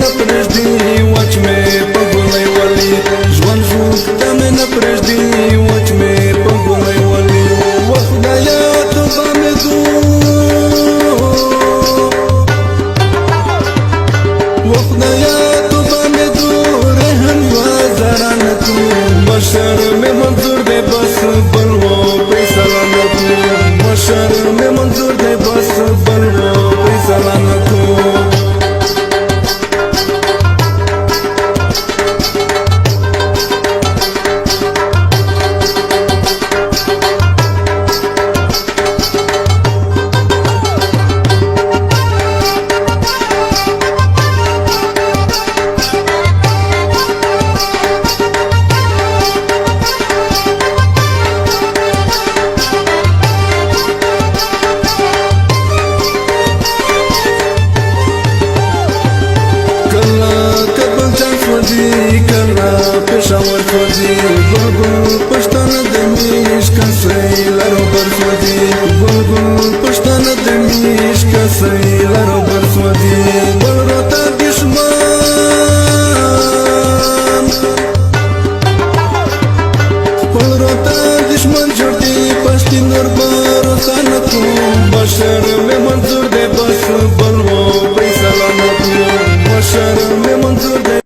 نه پرېږدي وچ مې په ګولۍ ولي ژوند ژوږته مې نه پرېږدي وچ مې په ګولۍ ولي و خدایه توبه مې خدایا توبه مې رحم وزرانه تو مشر مې منظور دی بس بل و فیصله نه تو مشر مې منظور دی بس بل و فیصله نه تو کله پېښور سوځي ګلګل پښتانه د میش کسۍ لرو بر سوځي ګلګل پښتانه د میش کسۍ لرو بر سوځي بل راته دشمن جوړ دي پښتون نور به روښانه کړو بشر مې منظور دی بس بل